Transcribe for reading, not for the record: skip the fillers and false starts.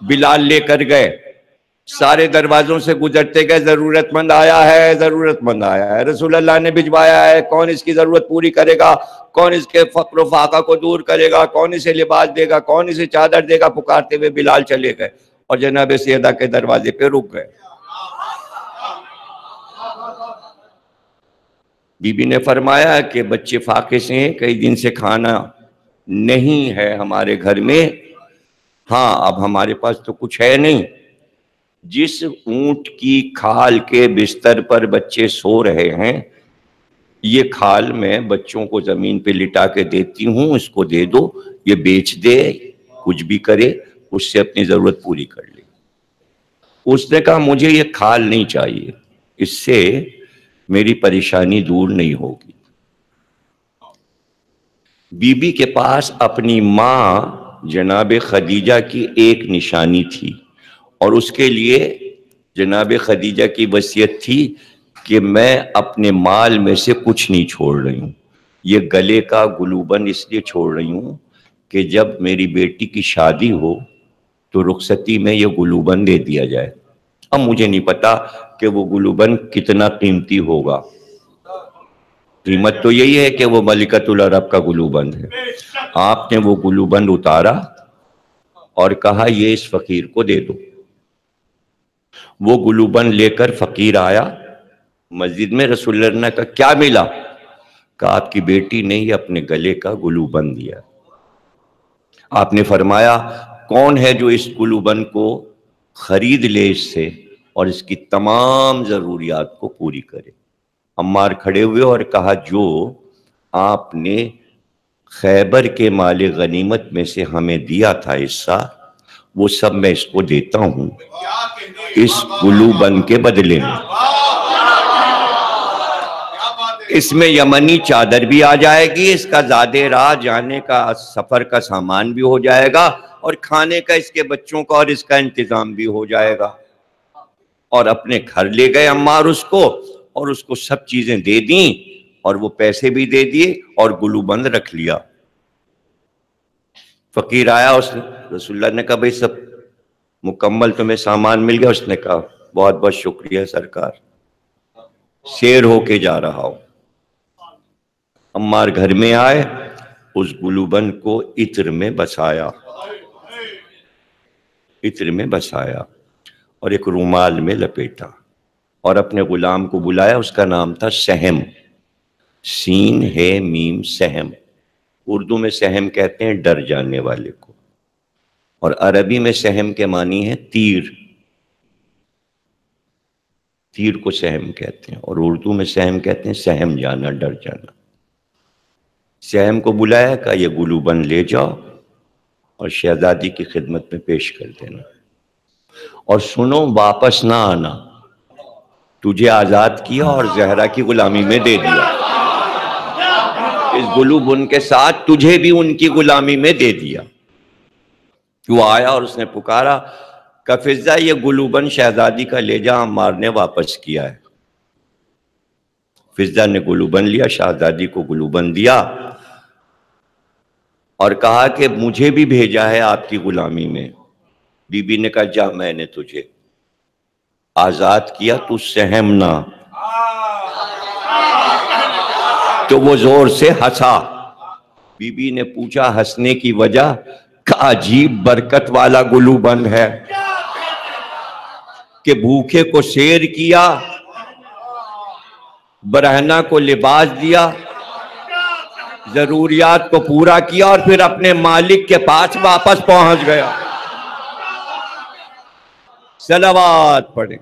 بلال لے کر گئے، سارے دروازوں سے گزرتے گئے، ضرورت مند آیا ہے، ضرورت مند آیا ہے، رسول اللہ نے بھجوایا ہے، کون اس کی ضرورت پوری کرے گا، کون اس کے فقر و فاقہ کو دور کرے گا، کون اسے لباس دے گا، کون اسے چادر دے گا، پکارتے ہوئے بلال چلے گئے اور جناب سیدہ کے دروازے پہ رک گئے۔ بی بی نے فرمایا کہ بچے فاقے سے ہیں، کئی دن سے کھانا نہیں ہے ہمارے گھر میں، ہاں اب ہمارے پاس تو کچھ ہے نہیں، جس اونٹ کی کھال کے بستر پر بچے سو رہے ہیں، یہ کھال میں بچوں کو زمین پہ لٹا کے دیتی ہوں، اس کو دے دو، یہ بیچ دے، کچھ بھی کرے، اس سے اپنی ضرورت پوری کر لے۔ اس نے کہا مجھے یہ کھال نہیں چاہیے، اس سے میری پریشانی دور نہیں ہوگی۔ بی بی کے پاس اپنی ماں جناب خدیجہ کی ایک نشانی تھی، اور اس کے لیے جناب خدیجہ کی وصیت تھی کہ میں اپنے مال میں سے کچھ نہیں چھوڑ رہی ہوں، یہ گلے کا گلوبند اس لیے چھوڑ رہی ہوں کہ جب میری بیٹی کی شادی ہو تو رخصتی میں یہ گلوبند دے دیا جائے۔ اب مجھے نہیں پتا کہ وہ گلوبند کتنا قیمتی ہوگا، قیمت تو یہی ہے کہ وہ ملکۃ العرب کا گلوبند ہے۔ آپ نے وہ گلوبند اتارا اور کہا یہ اس فقیر کو دے دو۔ وہ گلوبند لے کر فقیر آیا مسجد میں، رسول اللہ نے کہا کیا ملا؟ کہا آپ کی بیٹی نے یہ اپنے گلے کا گلوبند دیا۔ آپ نے فرمایا کون ہے جو اس گلوبند کو خرید لے اس سے اور اس کی تمام ضروریات کو پوری کرے؟ عمار کھڑے ہوئے اور کہا جو آپ نے خیبر کے مال غنیمت میں سے ہمیں دیا تھا حصہ، وہ سب میں اس کو دیتا ہوں اس گلوبند کے بدلے میں۔ اس میں یمنی چادر بھی آ جائے گی، اس کا زادے راہ جانے کا سفر کا سامان بھی ہو جائے گا، اور کھانے کا اس کے بچوں کا اور اس کا انتظام بھی ہو جائے گا۔ اور اپنے گھر لے گئے عمار اس کو، اور اس کو سب چیزیں دے دیں، اور وہ پیسے بھی دے دیے اور گلوبند رکھ لیا۔ فقیر آیا، اس نے رسول اللہ نے کہا بھئی سب مکمل تمہیں سامان مل گیا؟ اس نے کہا بہت بہت شکریہ سرکار، سیر ہو کے جا رہا ہوں۔ عمار گھر میں آئے، اس گلوبند کو عطر میں بسایا، عطر میں بسایا اور ایک رومال میں لپیٹا، اور اپنے غلام کو بلایا، اس کا نام تھا سہم، سین ہے میم سہم۔ اردو میں سہم کہتے ہیں ڈر جانے والے کو، اور عربی میں سہم کے معنی ہے تیر، تیر کو سہم کہتے ہیں، اور اردو میں سہم کہتے ہیں سہم جانا، ڈر جانا۔ سہم کو بلایا، کہا یہ گلوبند لے جاؤ اور شہزادی کی خدمت میں پیش کر دینا، اور سنو واپس نہ آنا، تجھے آزاد کیا اور زہرا کی غلامی میں دے دیا، اس گلوبند کے ساتھ تجھے بھی ان کی غلامی میں دے دیا۔ وہ آیا اور اس نے پکارا کہ فضہ یہ گلوبند شہزادی کا لے جا، عمار نے واپس کیا ہے۔ فضہ نے گلوبند لیا، شہزادی کو گلوبند دیا اور کہا کہ مجھے بھی بھیجا ہے آپ کی غلامی میں۔ بی بی نے کہا جا، میں نے تجھے آزاد کیا، تو سہم نہ۔ تو وہ زور سے ہنسا۔ بی بی نے پوچھا ہنسنے کی وجہ؟ کہ عجیب برکت والا گلوبند ہے کہ بھوکے کو سیر کیا، برہنہ کو لباس دیا، ضروریات کو پورا کیا، اور پھر اپنے مالک کے پاس واپس پہنچ گیا۔ صلوات پڑھیں۔